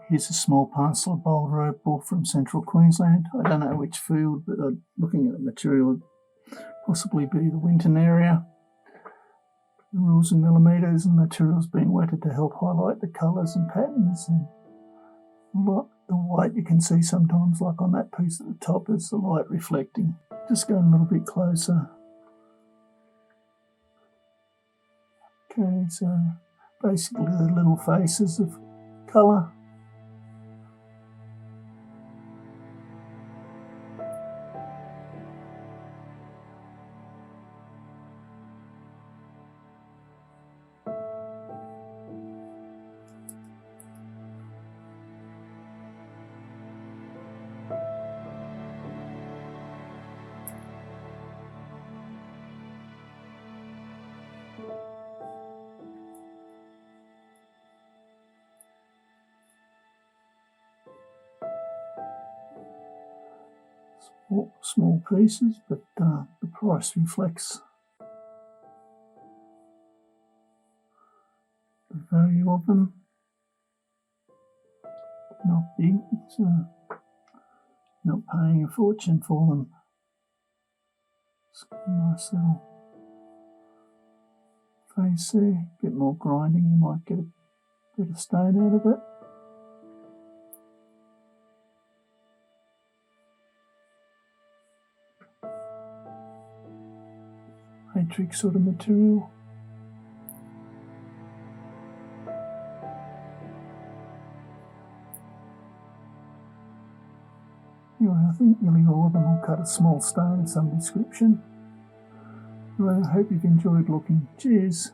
Here's a small parcel of Boulder Opal from central Queensland. I don't know which field, but looking at the material, it'd possibly be the Winton area. The rules in millimetres, and the material's been wetted to help highlight the colours and patterns. And the white you can see sometimes, like on that piece at the top, is the light reflecting. Just going a little bit closer. Okay, so basically the little faces of colour. Small pieces, but the price reflects the value of them. Not big, so not paying a fortune for them. It's got a nice little face there. A bit more grinding, you might get a bit of stone out of it. Matrix sort of material. Anyway, I think nearly all of them will cut a small stone of some description. Anyway, I hope you've enjoyed looking. Cheers.